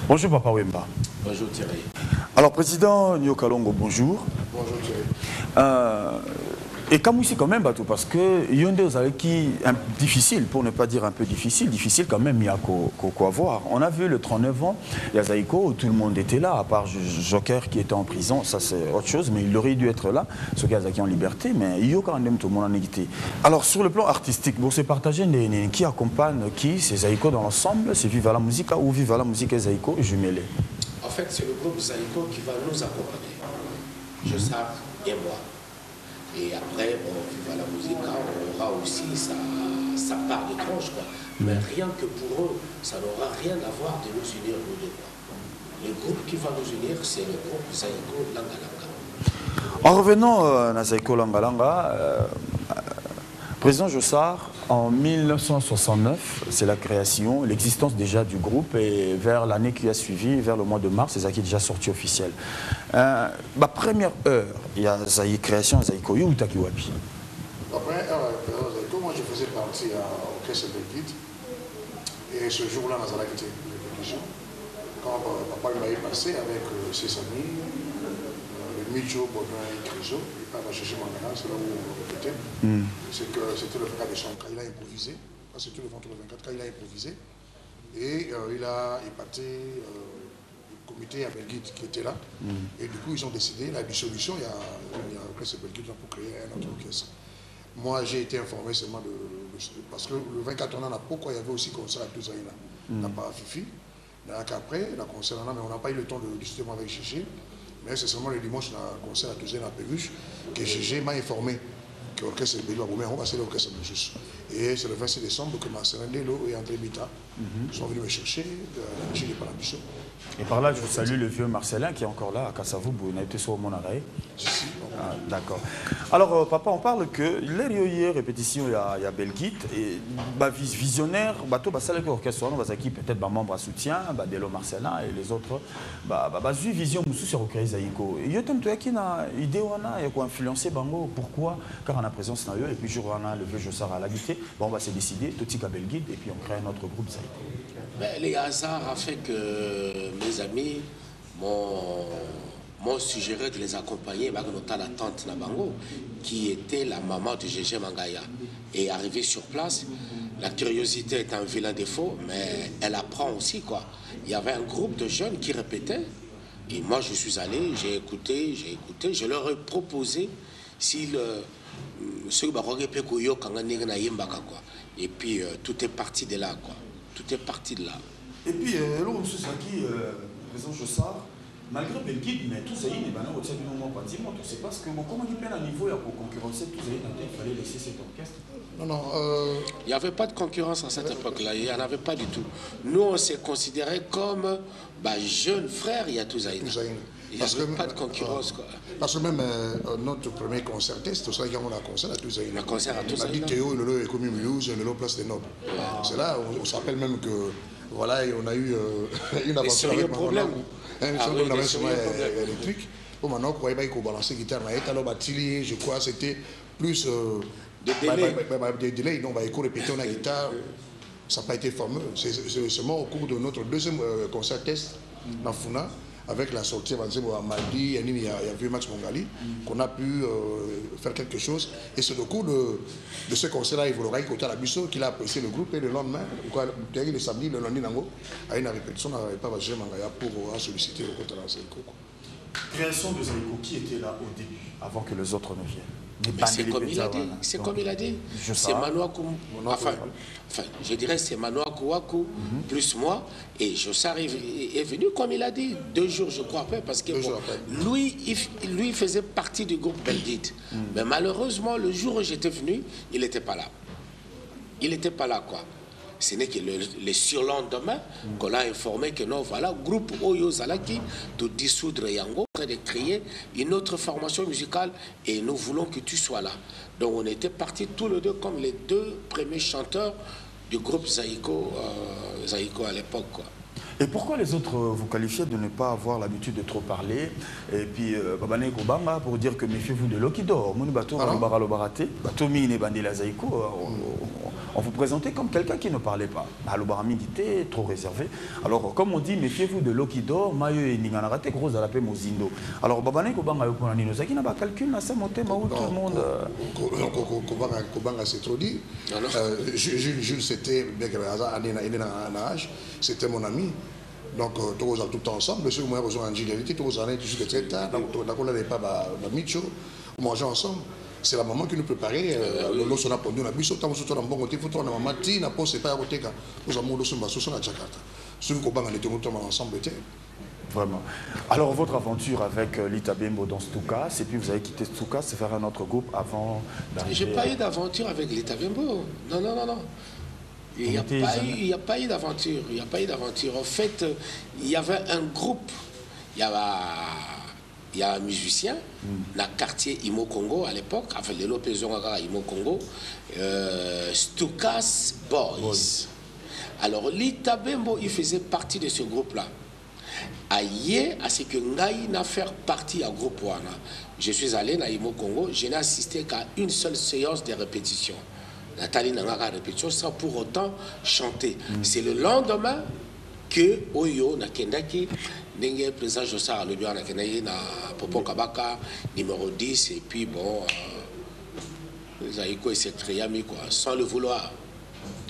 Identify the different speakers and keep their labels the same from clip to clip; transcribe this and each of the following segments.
Speaker 1: Bonjour Papa Wemba.
Speaker 2: Bonjour Thierry.
Speaker 1: Alors Président Nyokalongo, bonjour.
Speaker 2: Bonjour Thierry.
Speaker 1: Et Kamousi quand même, bateau, parce que Yonde qui difficile, pour ne pas dire un peu difficile quand même, il y a quoi voir. On a vu le 39 ans, il y a Zaïko, où tout le monde était là, à part Joker qui était en prison, ça c'est autre chose, mais il aurait dû être là, ce qui est en liberté, mais il y a quand même tout le monde en égalité. Alors sur le plan artistique, pour se partager, qui accompagne qui, c'est Zaïko dans l'ensemble, c'est Viva la Musique ou Viva la Musique et Zaïko jumelés?
Speaker 2: En fait, c'est le groupe Zaïko qui va nous accompagner. Je sais et moi. Et après, bon, Viva la Musique, on aura aussi sa part de tranche, quoi. Mais rien que pour eux, ça n'aura rien à voir de nous unir, nous deux, quoi. Le groupe qui va nous unir, c'est le groupe Zaïko Langalanga.
Speaker 1: En revenant à Zaïko Langalanga, Président Jossard, en 1969, c'est la création, l'existence déjà du groupe, et vers l'année qui a suivi, vers le mois de mars, c'est ça qui est déjà sorti officiel. Ma première heure, il y a la création de Zaïko, où t'as qui wapi?
Speaker 3: La première heure, Zaïko, moi je faisais partie à l'orchestre de guide, et ce jour-là, on a quitté les religions. Quand papa m'avait passé avec ses amis, Mijo, Baudouin et Criso, il part chercher Mangala, c'est là où on répétait. C'est que c'était le 24 décembre, quand il a improvisé, c'était le vendredi 24, quand il a improvisé, et il a épaté le comité à Belguide qui était là, et du coup ils ont décidé, la dissolution, il y a l'orchestre Belguide pour créer un autre orchestre. Moi j'ai été informé seulement parce que le 24 on en a pourquoi il y avait aussi concert à Touzaïna, n'a pas Fifi, après, la concert mais on n'a pas eu le temps de discuter avec Gégé. Mais c'est seulement le dimanche, le concert à Touzaïna à Péruche, que Gégé m'a informé que l'orchestre est Bélo à Goumé, on va passer l'orchestre de Moussous. Et c'est le 26 décembre que Marcelin Delo et André Bita sont venus me chercher, de Gilles Palabisson.
Speaker 1: Et par là, je salue le vieux Marcelin qui est encore là à Kassavoubou, il a été sur mon arrêt. D'accord. Alors, papa, on parle que les répétitions, il y a Belguide, et visionnaire, bateau, ça les orchestres, on va peut-être membre à soutien, Delo Marcelin et les autres, vision Moussou sur Okei Zaïko. Il y a une idée, il y a quoi influencer Bango, pourquoi? Car on a présence dans eux, et puis jour on a le vieux Jossard à l'habiter, on va se décider, tout à Belguide, et puis on crée notre groupe Zaïko.
Speaker 2: Mais les hasards a fait que mes amis m'ont suggéré de les accompagner, notamment la tante Nabango, qui était la maman de Gégé Mangaya. Et arrivé sur place, la curiosité est un vilain défaut, mais elle apprend aussi, quoi. Il y avait un groupe de jeunes qui répétaient, et moi je suis allé, j'ai écouté, je leur ai proposé s'ils... Et puis tout est parti de là, quoi. Tout est parti de là.
Speaker 1: Et puis, président Jossard, malgré Belguide, mais tout ça, il est au tient du moment pratiquement. C'est parce que comment il peine à niveau pour concurrencer tout ça, il fallait laisser cet orchestre.
Speaker 3: Non.
Speaker 2: Il n'y avait pas de concurrence à cette époque-là, il n'y en avait pas du tout. Nous, on s'est considérés comme jeunes frères, il y a tout ça. Il n'y avait pas de concurrence, quoi.
Speaker 3: Parce que même notre premier concert test, c'est ça qu'il y a un concert à Touzaïna.
Speaker 2: Un concert à Touzaïna.
Speaker 3: On a dit Théo, Lolo et Commis Mulhouse, Lolo Place des Nobles. C'est là, on se rappelle même que, voilà, on a eu une aventure avec
Speaker 2: problème.
Speaker 3: On avait sûrement électrique. Maintenant, on croyait qu'il balancer guitare. Alors, je crois que c'était plus des délais. Donc, il faut répéter la guitare. Ça n'a pas été fameux. C'est seulement au cours de notre deuxième concert test dans Funa, avec la sortie à Maldi, il y a vu Max Mongali, qu'on a pu faire quelque chose. Et c'est au cours de ce concert-là, il voulait côté à la Bissot, qu'il a apprécié le groupe. Et le lendemain, le samedi, le lundi, à une répétition, on n'avait pas Vagé Mangaya pour solliciter le côté de Zaïko.
Speaker 1: Création de Zaïko, qui était là au début, avant que les autres ne viennent?
Speaker 2: C'est comme il a dit, c'est comme il a dit. C'est Manouakou, enfin, je dirais c'est Manouakou plus moi, et Jossard est venu comme il a dit, 2 jours je crois après, parce que lui il faisait partie du groupe Belguide. Mais malheureusement, le jour où j'étais venu, il n'était pas là. Il n'était pas là, quoi. Ce n'est que le surlendemain qu'on a informé que non, voilà, groupe Oyo Zalaki de dissoudre Yango, de créer une autre formation musicale et nous voulons que tu sois là. Donc on était partis tous les deux comme les 2 premiers chanteurs du groupe Zaïko à l'époque, quoi.
Speaker 1: Et pourquoi les autres vous qualifiez de ne pas avoir l'habitude de trop parler? Et puis, Babane Kobanga, pour dire que méfiez-vous de l'Okidor. On vous présentait comme quelqu'un qui ne parlait pas. Alobarami était trop réservé. Alors, comme on dit, méfiez-vous de l'Okidor, Mayo et Ninganarate, gros à la paix Mozindo. Alors, Babane Kobanga, qui n'a pas calculé, tout le monde.
Speaker 3: Kobanga, c'est trop dit. Jules, c'était, bien que c'était mon ami. Donc, tout le temps ensemble. Monsieur, moi, j'ai une généralité, tout le temps, jusqu'à très tard. Donc, on n'avait pas Micho, on mangeait ensemble. C'est la maman qui nous préparait. Lorsqu'on a pondu, on a bu, on a bon côté, on a maman, on a posé pas à côté, nous avons dit que nous à Jakarta. Ceux qui ont été ensemble.
Speaker 1: Vraiment. Alors, votre aventure avec Lita Bembo dans Stuka, et puis vous avez quitté Stuka, c'est faire un autre groupe avant d'arriver.
Speaker 2: J'ai pas eu d'aventure avec Lita Bembo. Non. Il n'y a pas eu d'aventure. Il n'y a pas eu d'aventure. En fait, il y avait un groupe. Il y a un musicien dans le quartier Imo Congo à l'époque, avec les Lopezongaga Imo Congo, Stukas Boys. Alors, Lita Bembo, il faisait partie de ce groupe-là. Aïe, à ce que Ngaï n'a fait partie à groupe Wana. Je suis allé dans Imo Congo, je n'ai assisté qu'à une seule séance de répétition. Nathalie n'a pas répétition sans pour autant chanter. C'est le lendemain que Oyo na Kendaki, Nengue président Jossar le na Kendaki na Popo Kabaka numéro 10 et puis bon Zaïko et ses triamis quoi, sans le vouloir.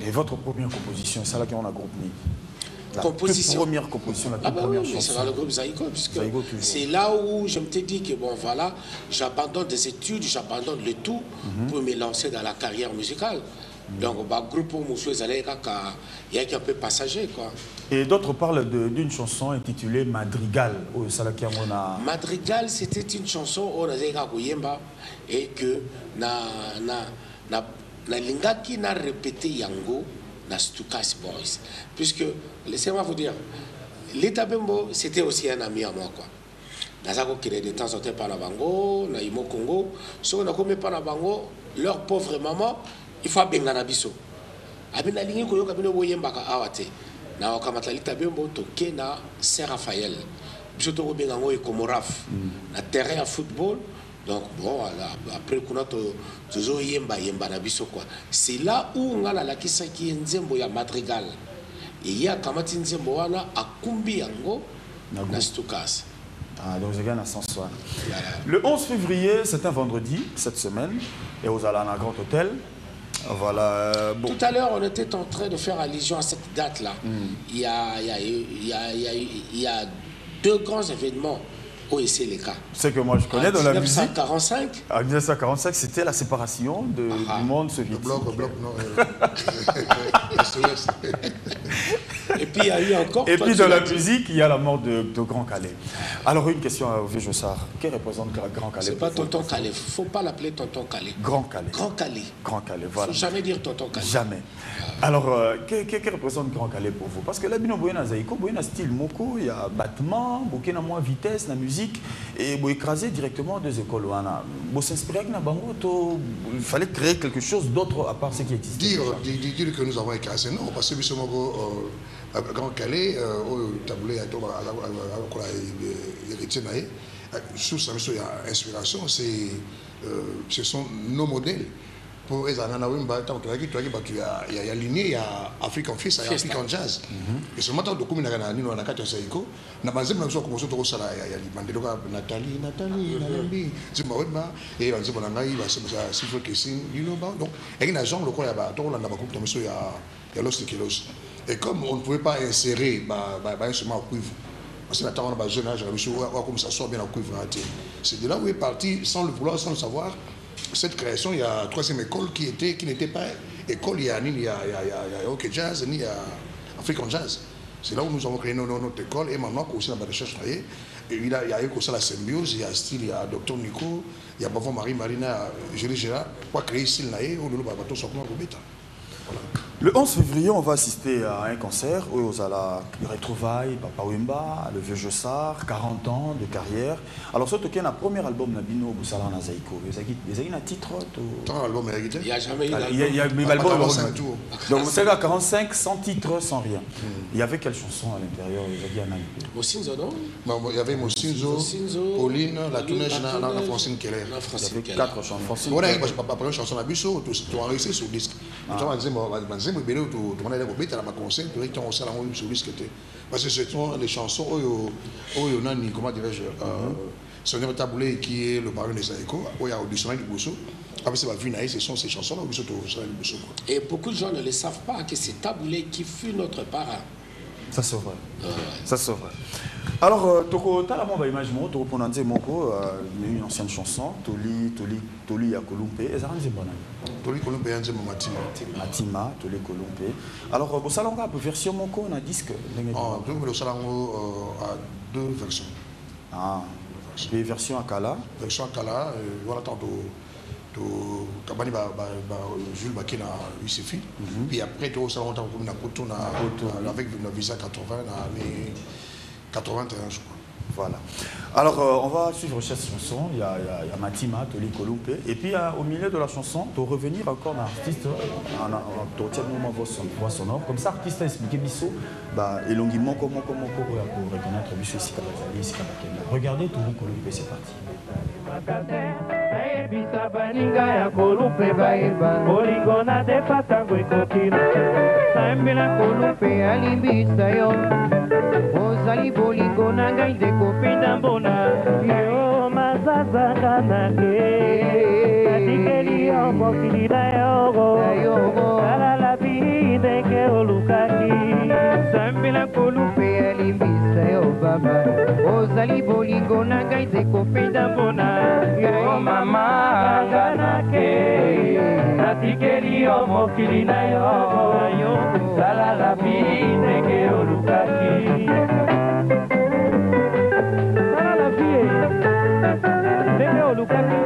Speaker 1: Et votre première composition, c'est là qu'on a groupé. La première composition, la première chanson.
Speaker 2: C'est dans le groupe Zaïko, puisque c'est là où je me suis dit que bon voilà, j'abandonne des études, j'abandonne le tout pour me lancer dans la carrière musicale. Donc le groupe Moussou Zaleka, il y a un peu passager quoi.
Speaker 1: Et d'autres parlent d'une chanson intitulée Madrigal au Salakiamona.
Speaker 2: Madrigal, c'était une chanson où on a Yemba et que na lingaki n'a répété Yango na Stukas Boys. Puisque, laissez-moi vous dire, Lita Bembo, c'était aussi un ami à moi, quoi. Nazako qui est de temps en temps par la Bango, na Imo Congo, si on a commis par la Bango, leur pauvre maman, il faut bengana biso. Abina lingi koyo kabino boyemba ka awate. Na wakamata Lita Bembo toke na Saint Raphaël. Biso to bengango e Komoraf. Na terrain à football. Donc bon, après qu'on a toujours yemba na biso quoi. C'est là où on a la kisa qui nzembo ya Madrigal. Et il y a kamati nzembo wana akumbi yango na Stukas.
Speaker 1: Ah, donc je gagne à 100 Le 11 février, c'est un vendredi, cette semaine, et aux Alana Grand Hôtel. Voilà.
Speaker 2: Bon. Tout à l'heure, on était en train de faire allusion à cette date-là. Il y a deux grands événements. C'est les cas.
Speaker 1: C'est que moi je connais dans la musique.
Speaker 2: En 1945.
Speaker 1: En 1945, c'était la séparation du monde soviétique.
Speaker 3: Le bloc, non.
Speaker 2: Et puis il y a eu encore.
Speaker 1: Et puis dans la musique, il y a la mort de Grand Calais. Alors une question à Vieux Jossard. Que représente Grand Calais?
Speaker 2: C'est pas Tonton Calais. Il ne faut pas l'appeler Tonton Calais.
Speaker 1: Grand Calais.
Speaker 2: Grand Calais.
Speaker 1: Grand Calais, voilà.
Speaker 2: Il ne faut jamais dire Tonton Calais.
Speaker 1: Jamais. Alors, que représente Grand Calais pour vous? Parce que là, il y a Zaïko, il y a style Moko, il y a battement, il y a moins vitesse, la musique, et vous écrasez directement deux écoles. Vous s'inspirez de Bango, il fallait créer quelque chose d'autre à part ce qui existe.
Speaker 3: Dire que nous avons écrasé, non, parce que Grand Calais, au taboulé, sous sa inspiration, ce sont nos modèles. Pour les années, il y a aligné, il y a African Fist, il y a African Jazz. Et ce matin, il y a Nathalie, et il y a et comme on ne pouvait pas insérer un chemin au cuivre, parce que on a un jeune âge, comme ça soit bien au cuivre. C'est de là où est parti, sans le vouloir, sans le savoir. Cette création, il y a troisième école qui n'était pas école, il y a OK Jazz, ni African Jazz. C'est là où nous avons créé notre école et maintenant aussi dans la recherche. Il y a eu aussi la symbiose, il y a style, il y a Dr Nico, il y a Bavon Marie Marina, Julie Gérard, pour créer style, on nous le bateau sur comment vous mettez. Voilà.
Speaker 1: Le 11 février, on va assister à un concert où aux retrouvailles Papa Wemba, le vieux Jossard, 40 ans de carrière. Alors, ce token, le premier album Nabino Boussala Nazaïko. Vous avez un titre?
Speaker 2: Il n'y a jamais eu
Speaker 1: il y a album. Donc, c'est à 45, sans titre, sans rien. Il y avait quelle chanson à l'intérieur?
Speaker 2: Mosinzo, non?
Speaker 3: Il y avait Mosinzo, Pauline, la Tournège, Francine Keller.
Speaker 1: Il y avait 4 chansons.
Speaker 3: Voilà, pas première chanson à Bissot, tu as enregistré sur le disque. Parce que ce sont les chansons comment dirais-je, c'est un taboulé qui est le parrain des Zaïko, où il y a auditionné du Bousso. Après, c'est ma ce sont ces chansons-là,
Speaker 2: et beaucoup de gens ne le savent pas que c'est Taboulé qui fut notre parrain.
Speaker 1: Ça c'est vrai. Ça c'est vrai. Alors, Toko, tu as la image, tu as une ancienne chanson, Toli Yakolumpe, et ça rend
Speaker 3: Toli Kolumpe,
Speaker 1: Matima, Toli Kolumpe. Alors, vous savez, on a une version Moko, on a disque.
Speaker 3: Donc, nous avons deux versions.
Speaker 1: Ah, les versions à Kala.
Speaker 3: Version à Kala, voilà, tantôt. Kabani Jules Bakina Yusufi. Puis après, tout ça, on a avec le visa 80, l'année 81, je crois.
Speaker 1: Voilà. Alors, on va suivre cette chanson. Il y a Matima, Toli Kolumpe. Et puis, au milieu de la chanson, pour revenir encore à l'artiste, on retient voix sonore. Comme ça, l'artiste a expliqué Bissot, et longuement comment pour reconnaître Bissot ici. Regardez Toli Kolumpe, c'est parti.
Speaker 4: Bisa baninga ya Kolumpe baeba Bolingo na defa tango ekokina Sambela Kolumpe alimbisa yo Ozali bolingo na ngai dekopenda mbona Yo mazaza kanake Katikeli yo mokili na yogo Alala bideke olukaki Sambela Kolumpe alimbisa yo baba Ozali bolingo na ngai dekopenda mbona Yo mama ganake Natikeli yo mokili na yo Salala bideke olukaki Salala bideke olukaki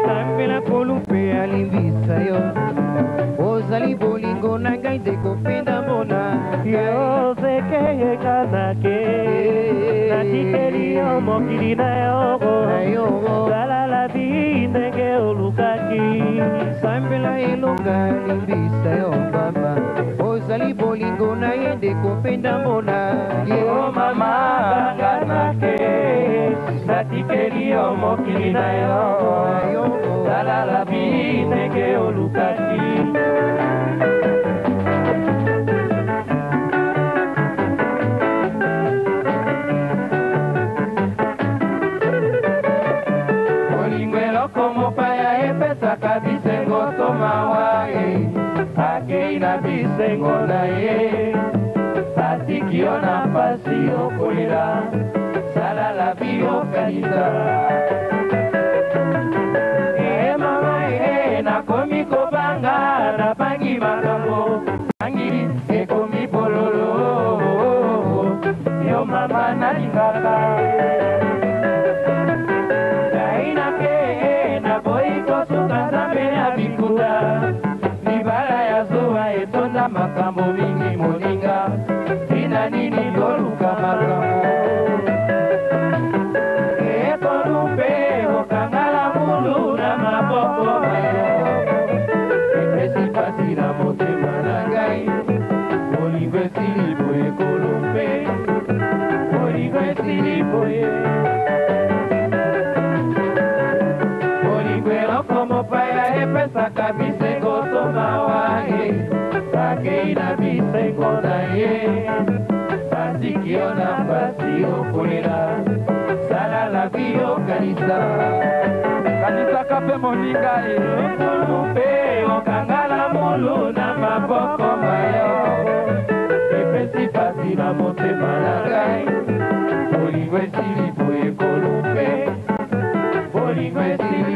Speaker 4: Sambela Kolumpe alimbisa yo Ozali bolingo na ngai dekopenda mbona Yo seke kanake Natikeli yo mokili na yogo Salala bindeke olukaki Sambela elonga limbisa yo baba Ozali bolingo na ye dekopenda mbona Yo mama kanake Natikeli yo mokili na yogo Salala bindeke olukaki Bisengo tomawa Akeina bisengo na ye Atikio na pasi okolila Salala bio kanisa Mama nakomi kobanga Napangi makambo Pangi ekomi bololo Yo mama nalingaka makambo mingi moninga tina nini toluka makambo Kolumpe okangala mulu na maboko mayo epesi pasi na motema na ngai bolingo esili boye Kolumpe bolingo esili boye bolingo eloko mopaya epesaka bisengo tomawa Akeina bisengo na ye Atikio na pasi okolela Salala bio kanisa Kanisa kape moninga Kolumpe okangala mulu na maboko mayo Epesi pasi na motema na ngai Bolingo esili boye Kolumpe Bolingo esili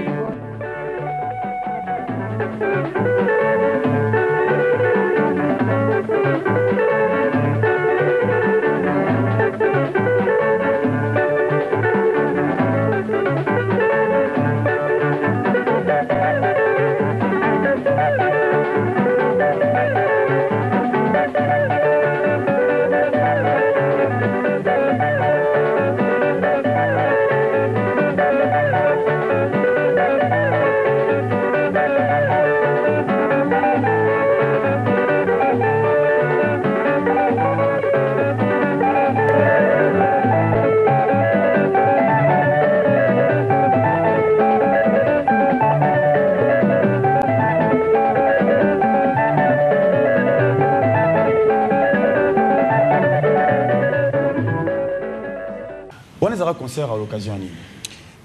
Speaker 1: un concert à l'occasion Annie.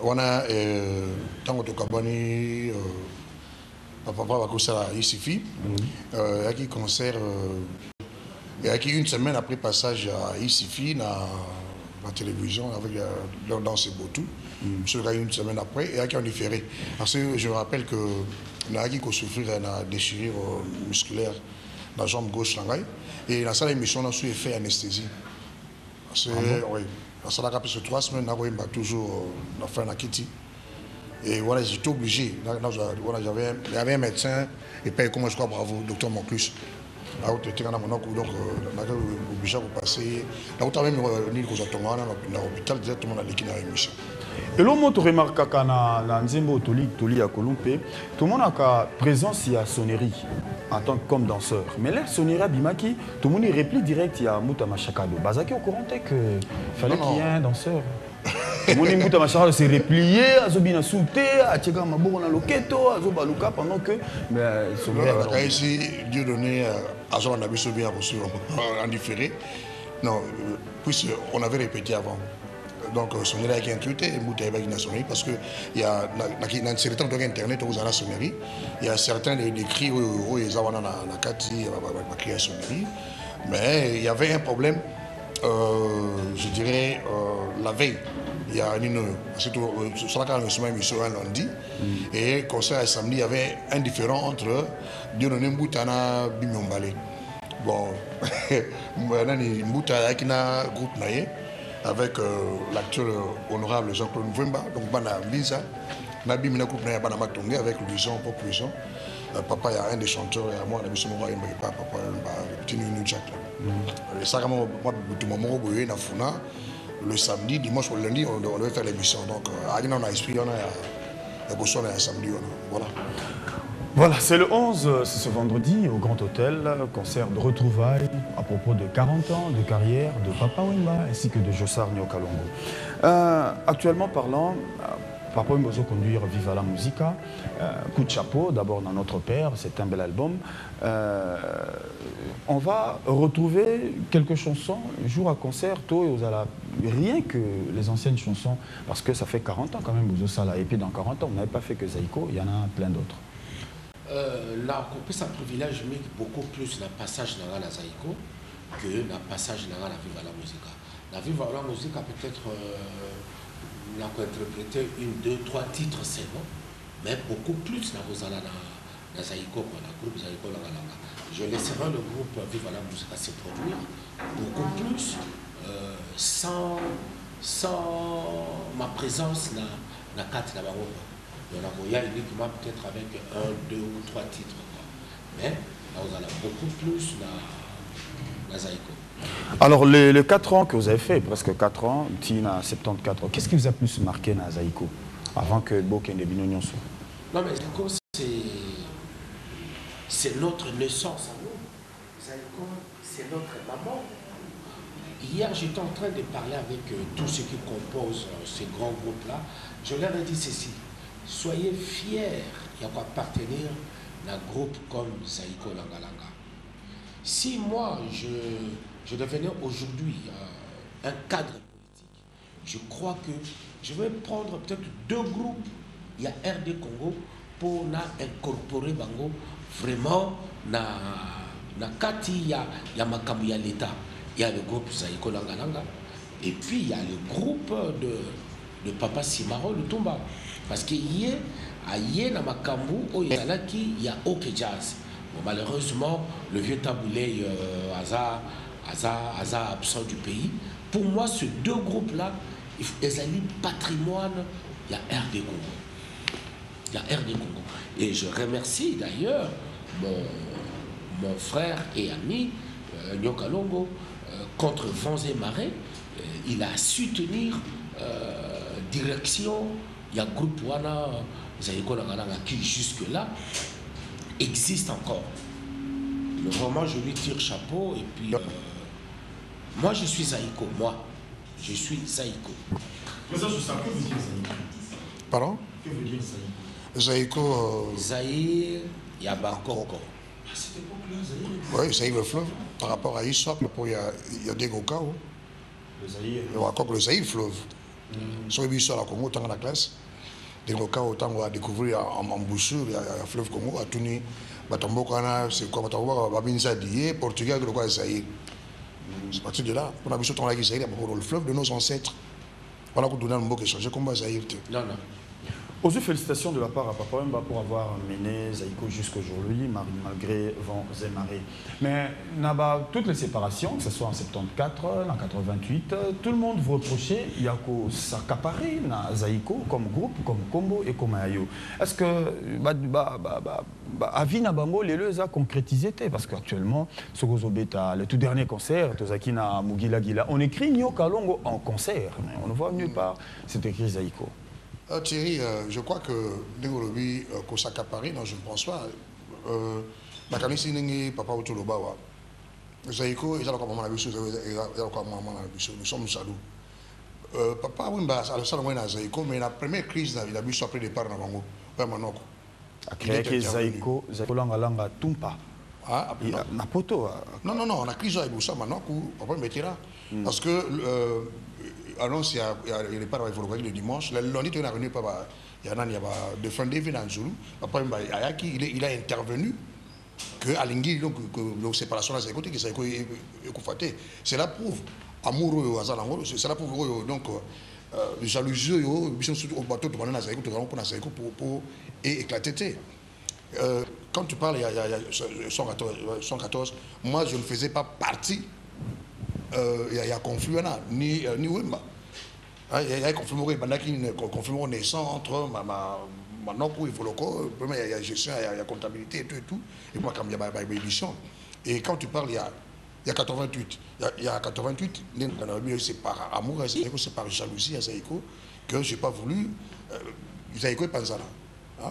Speaker 3: On a tant que Kabani, papa va concert à ICFI, il y a qui concert, il y a qui une semaine après passage à ICFI dans la télévision avec dans ces beaux-tout. Je regarde une semaine après et il y a qui en différé. Parce que je me rappelle que il y a qui souffrir d'une déchirure musculaire dans la jambe gauche et dans cette émission on a su fait anesthésie. Parce que oui, dans ça a presque 3 semaines on a toujours fait un Kitty. Et voilà, j'étais obligé. J'avais un médecin et puis comment je crois bravo, docteur Monclus. Là où tu étais donc obligé de passer. Là où tu as même dans l'hôpital directement dans l'équipe de l'émission.
Speaker 1: Et l'homme tu remarques que dans Nzembo Toli à Kolumpe, tout le monde a présence il y a sonnerie en tant que comme danseur. Mais là sonnerie à Bimaki, tout le monde réplique direct il y a Mouta Machakado. Bazaki au courant que fallait qu'il y ait un danseur. Tout le monde Mouta Machakado s'est replié, Azobina sauté, a tiré ma bourre dans l'oketo, Azobaluka pendant que mais sonnerie.
Speaker 3: Ici Dieu donné à Jean Nabiso bien reçu en différé. Non, puisqu'on avait répété avant. Donc, sonnerie qui est intuité, parce qu'il y a dans certains internet où vous avez la sonnerie, il y a certains des cris où ils ont la cati, la sonnerie, mais il y avait un problème, je dirais, la veille. Il y a une, surtout, sur la émission un lundi, et concert à samedi, il y avait un différent entre Diononé Mboutana Bimyombale. Bon, Mbouta qui a un groupe naïe. Avec l'acteur honorable Jean-Claude Mvemba, donc Bana Lisa, Nabi Minakou Bana Matongé avec Louison, Pop Louison. Papa, il y a un des chanteurs, et à moi, Nabi Soumora, il n'y a pas papa, le petit Nounou Jack. Et ça, moi, tout le moment, le samedi, dimanche ou lundi, on devait faire l'émission. Donc, on a esprit, on a besoin d'un samedi. Voilà.
Speaker 1: Voilà, c'est le 11, c'est ce vendredi au Grand Hôtel, concert de retrouvailles à propos de 40 ans de carrière de Papa Wemba ainsi que de Jossar Nyokalongo. Actuellement parlant, Papa Wemba va conduire Viva la Musica, coup de chapeau, d'abord dans Notre Père, c'est un bel album. On va retrouver quelques chansons, jour à concert, tôt et aux ala, rien que les anciennes chansons, parce que ça fait 40 ans quand même, Bouzosala, et puis dans 40 ans, on n'avait pas fait que Zaïko, il y en a plein d'autres.
Speaker 2: Là, on peut ça privilège mais beaucoup plus le passage dans la Zaïko que le passage dans la Viva la Musica. La Viva la Musica peut-être n'a interprété 1, 2, 3 titres c'est bon, mais beaucoup plus dans la Zaïko, le groupe Zaïko Langalanga. Je laisserai le groupe Viva la Musica se produire beaucoup plus sans ma présence dans la carte de la il y a uniquement peut-être avec 1, 2 ou 3 titres. Mais là, vous allez beaucoup plus dans Zaïko.
Speaker 1: Alors, les 4 ans que vous avez fait, presque 4 ans, Tina 74 ans, qu'est-ce qui vous a plus marqué dans Zaïko avant que Boken de Binognon soit?
Speaker 2: Non, mais Zaïko, c'est notre naissance à nous. Zaïko, c'est notre maman. Hier, j'étais en train de parler avec tous ceux qui composent ces grands groupes-là. Je leur ai dit ceci. Soyez fiers, il y a quoi appartenir à un groupe comme Zaïko Langalanga. Si moi, je devenais aujourd'hui un cadre politique, je crois que je vais prendre peut-être 2 groupes. Il y a RD Congo pour incorporer Bango vraiment na Kati, il y a Makamu, il y a l'État. Il y a le groupe Zaïko Langalanga. Et puis il y a le groupe de Papa Simaro, le Tumba. Parce qu'il y a dans Makambu, il y a OK Jazz. Bon, malheureusement, le vieux taboulé Aza absent du pays. Pour moi, ces 2 groupes-là, ils ont un patrimoine, il y a RD Congo. Il y a RD Congo. Et je remercie d'ailleurs mon frère et ami, Nyokalongo, contre vents et marées. Il a su tenir direction. Il y a un groupe Wana Zaïko Langalanga qui jusque-là existe encore. Mais vraiment, je lui tire chapeau. Et puis, moi, je suis Zaïko. Moi, je suis Zaïko.
Speaker 1: Mais ça, je sais, que veut dire Zaïko?
Speaker 3: Pardon?
Speaker 1: Que veut dire Zaïko?
Speaker 3: Zaïko.
Speaker 2: Zaïr, Yabakoko.
Speaker 1: À cette époque-là, Zaïr.
Speaker 3: Oui, Zaïr le fleuve. Par rapport à Issop, il y a des Goka.
Speaker 1: Le Zaïr.
Speaker 3: Encore le Zaïr fleuve. Sur les à la Congo, autant dans la classe. Des cas autant on va découvrir en boussure, il y a fleuve Congo, à Tuni, Batambokana, c'est quoi Batamboka, Babinza Dié, Portugal, le quoi Zaïre. C'est parti de là. On a vu surtout la Zaïre, le fleuve de nos ancêtres. Voilà qu'on donne un mot qui change comme Zaïre.
Speaker 2: Non, non.
Speaker 1: Aussi, félicitations de la part à Papa Wemba pour avoir mené Zaïko jusqu'aujourd'hui, malgré vents et marées. Mais toutes les séparations, que ce soit en 74, en 88, tout le monde vous reprochait Yako s'accaparer dans Zaïko comme groupe, comme combo et comme ayo. Est-ce que Avi Nabango, les deux a concrétisé? Parce qu'actuellement, le tout dernier concert, Tozakina Mugila Gila, on écrit Nyo Kalongo en concert, mais on ne voit nulle part, c'est écrit Zaïko.
Speaker 3: Thierry, je crois que Dengolobi, Kosaka Paris, non, je ne pense pas. La canisse n'est pas autoloba. Zaïko, ils ont encore maman nous sommes jaloux. Papa Wimba, à la salle de Zaïko, mais la première crise, il a vu après le départ dans Bango, pas Manoko.
Speaker 1: A créé Zaïko, Langa Tumpa.
Speaker 3: Ah,
Speaker 1: Napoto.
Speaker 3: Non, la crise a eu ça Manoko, Papa Metira. Parce que. Alors, il y a les parents le dimanche. Le lundi, il y a de fin de Zulu. Il a intervenu que Alingui, donc, la séparation, c'est la preuve. Amoureux, c'est la preuve. Donc, jalousie, surtout au bateau, pour éclater. Quand tu parles, il y a 114, moi, je ne faisais pas partie. Il y a conflit ni Wemba. Il y a conflit naissant entre Manoko et Voloko. Il y a gestion, il y a comptabilité et tout. Et moi, comme il y a édition. Et quand tu parles, il y a 88. Il y a 88, c'est par amour, c'est par jalousie à Zaïko que je n'ai pas voulu. Zaïko est Panzana.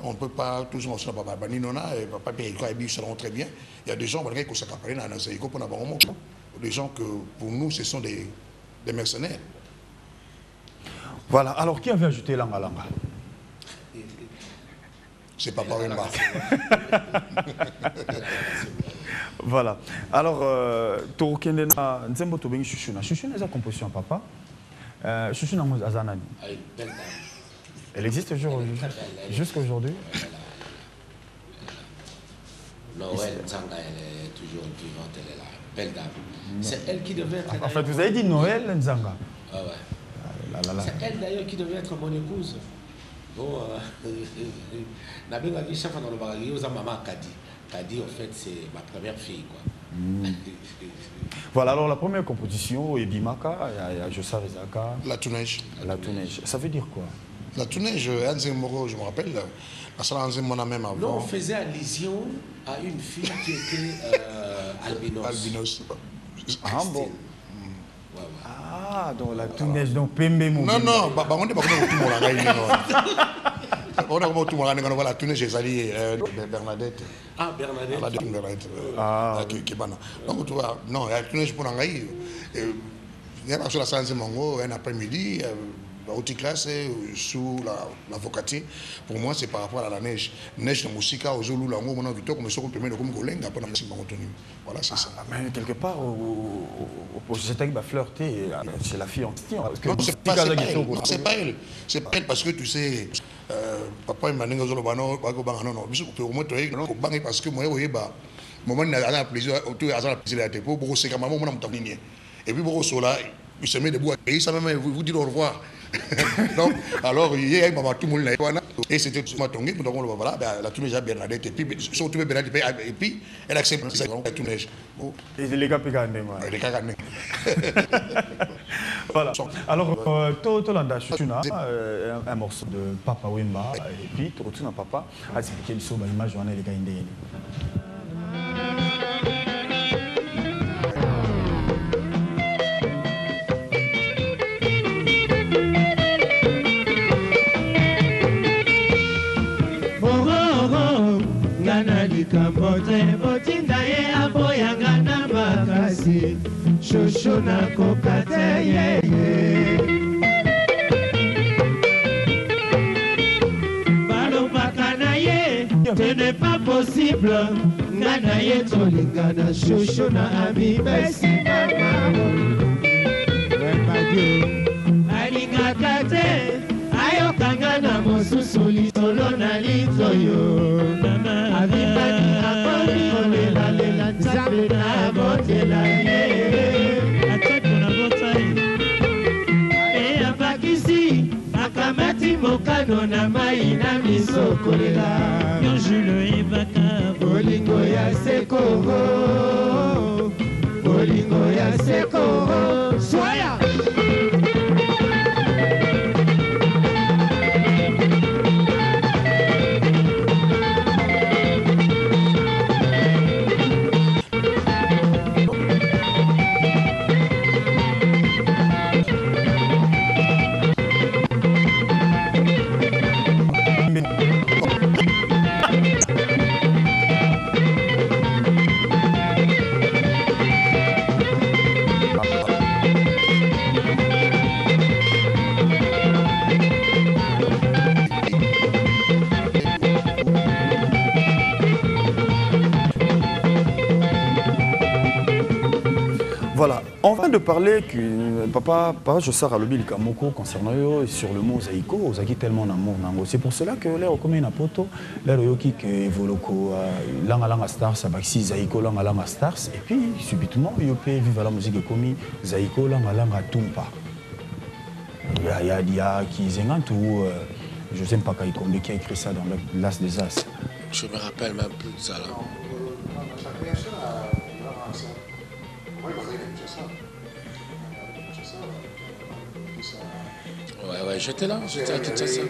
Speaker 3: On ne peut pas toujours mentionner Papa Ninona et Papa Péhiko, ça rend très bien. Il y a des gens qui sont accaparés dans Zaïko pour n'avoir un moment. Des gens que, pour nous, ce sont des mercenaires.
Speaker 1: Voilà. Alors, qui avait ajouté Langa Langa?
Speaker 3: C'est Papa Wemba.
Speaker 1: Voilà. Alors, Torokendena, Nzembo Tobengi Chuchuna. Chuchuna, c'est la composition Papa. Chuchuna, Azanani. Elle existe jusqu'à aujourd'hui?
Speaker 2: Noël Nzanga, elle est toujours vivante, elle est là. Belle dame. C'est elle qui devait être...
Speaker 1: En fait, vous avez dit Noël Nzanga.
Speaker 2: Ah ouais. C'est elle d'ailleurs qui devait être mon épouse. Bon, Nabé chef dans le barrage, aux maman Kadi. Kadi, en fait, c'est ma première fille, quoi.
Speaker 1: Voilà, alors la première composition, Ebimaka, il y a Jossa Rezaka.
Speaker 3: La Touneige.
Speaker 1: La Touneige. Ça veut dire quoi?
Speaker 3: La Touneige, Anzé Moro, je me rappelle, la salle Anzé Mona même avant.
Speaker 2: Non, on faisait allusion à une fille qui était albinos.
Speaker 3: Albinos.
Speaker 1: Ah bon?
Speaker 2: Ouais.
Speaker 1: Ah, donc la Touneige, donc Pembe Mou.
Speaker 3: Non, on n'est pas comme tout le monde. On a tout le monde, la Touneige, j'ai allé Bernadette.
Speaker 2: Ah, Bernadette.
Speaker 3: Bernadette. Donc, tu vois, non, la Touneige pour l'engaï. Il y a pas sur la salle Anzé Mongo, un après-midi. Haute classe sous la vocatine, pour moi c'est par rapport à la neige. Neige de musique, aux Zulu, la Ngomo, Vito, comme ça, on peut mettre comme Golenga, après voilà, c'est ça.
Speaker 1: Mais quelque part, c'est elle qui va flirter, c'est la fille en question.
Speaker 3: Non, c'est pas elle. C'est pas elle parce que tu sais, papa il m'a dit que je vais au moins te parce que moi, oui, moment il a plaisir, tout est à plaisir à tes peaux, c'est comme maman, mon ami. Et puis, bon, là, il se met debout et ça même vous dit au revoir. Donc, alors, il y a tout le monde et c'était tout le monde. Donc, voilà, la Touneige à Bernadette, et puis, surtout Bernadette, et puis, elle accepte la Touneige.
Speaker 1: Et les gars,
Speaker 3: les gars,
Speaker 1: voilà. Alors, Tolanda Chuchuna, un morceau de Papa Wemba, et puis, tu retournes à Papa, à expliquer l'image de les gars indéniés.
Speaker 4: Kambote botinda ye aboyanga na makasi shosho na kokate ye balobaka na ye ce n'est pas possible nga na ye tolingana shosho na ami besi mama alingaka te mano na mai na miso kolela yo Jules Ebaka bolingo ya sekoro bolingo ya sekoro soya
Speaker 1: Voilà, on vient de parler que papa je sors à l'obi Kamoko concernant eux sur le mot Zaïko, Ozaki tellement d'amour nango. C'est pour cela que l'air comme une poto, l'air yoki que voloko langa stars, sabaxi Zaïko langa stars et puis subitement yopé vive la musique comme Zaïko langa tumpa. Il y a qui zengant ou je sais pas Kaikombe qui a écrit ça dans l'As des As.
Speaker 2: Je me rappelle même plus de ça là. Ouais, j'étais là, j'étais à Kinshasa.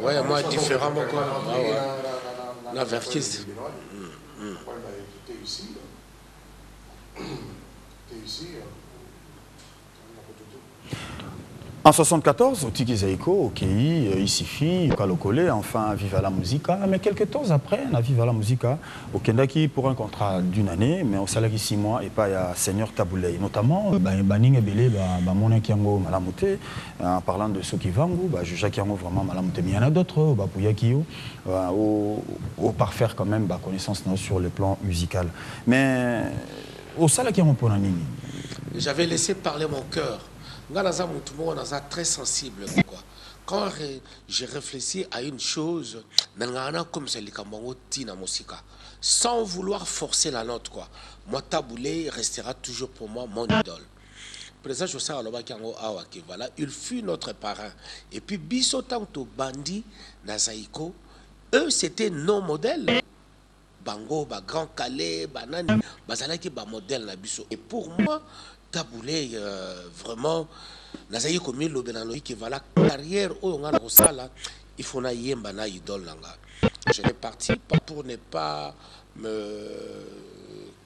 Speaker 2: Ouais, moi, différemment quoi. Ouais. La verquiste.
Speaker 1: En 1974, au Tiki Zaïko, au Kei, Isifi, au Kalokole, enfin Viva la Musica. Mais quelques temps après, on a Viva la Musica au Kendaki pour un contrat d'une année, mais au salaire 6 mois et pas à Seigneur Taboulay. Notamment, Baning et Belé, Monin Kiango Malamute, en parlant de ceux qui vendent, Jacques Kiango vraiment Malamute. Mais il y en a d'autres, Pouyakio, au parfaire quand même, connaissance sur le plan musical. Mais au salaire Kiango Ponanini.
Speaker 2: J'avais laissé parler mon cœur. On est très sensible. Quand j'ai réfléchi à une chose, sans vouloir forcer la note, moi, Taboulé restera toujours pour moi mon idole. Président José Aloba Kiango Awake, voilà, il fut notre parrain. Et puis, Bissotanto Bandi, Nazaïko, eux, c'était nos modèles. Bango, Grand Calais, Banani, Bazalaki, modèle Nabiso. Et pour moi, Taboulé, vraiment, Nazaï comme l'Obenanoï qui va la carrière où on a là, il faut na yembana idole langa. Je l'ai parti pas pour ne pas me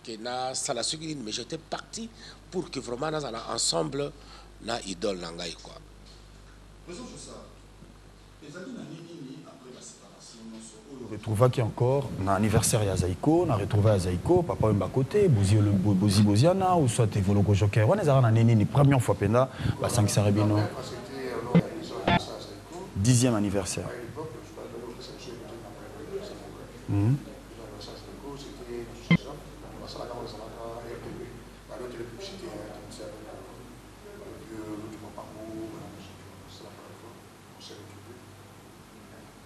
Speaker 2: kena ça la suite, mais j'étais parti pour que vraiment nous allons ensemble na idole langa quoi.
Speaker 1: Retrouva qui encore na anniversaire à Zaïko, na retrouvé à Zaïko, papa un bas côté, Bozi Boziana ou soit Voloko Joker. On est à la première fois penda, ba 5 Sarabino. 10e anniversaire.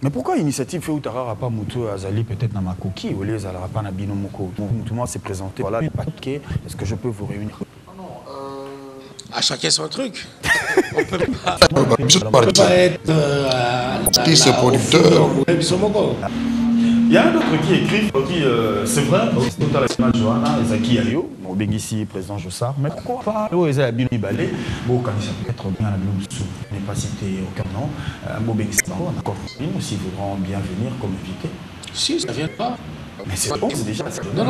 Speaker 1: Mais pourquoi l'initiative fait Outara pas Moutou Azali peut-être dans ma coquille au lieu d'Azala pas na Binomoko? Tout le monde s'est présenté. Voilà, est-ce que je peux vous réunir?
Speaker 2: À chacun son truc. On peut pas
Speaker 3: être artiste, producteur.
Speaker 1: Il y a un autre qui écrit, c'est vrai, totalement Johanna, Zaki Ayo, Bengisi, président Jossard, mais pourquoi pas Oeza Bini Balé, quand il s'appelle être bien la Blumsou, n'est pas cité aucun nom, Bengisi, d'accord, si vous voudrez bien venir comme invité.
Speaker 2: Si, ça ne vient pas.
Speaker 1: Mais c'est le 11 déjà.
Speaker 2: Non.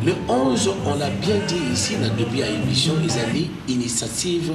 Speaker 2: Le 11, on l'a bien dit ici, dans le début à l'émission, ils ont dit initiative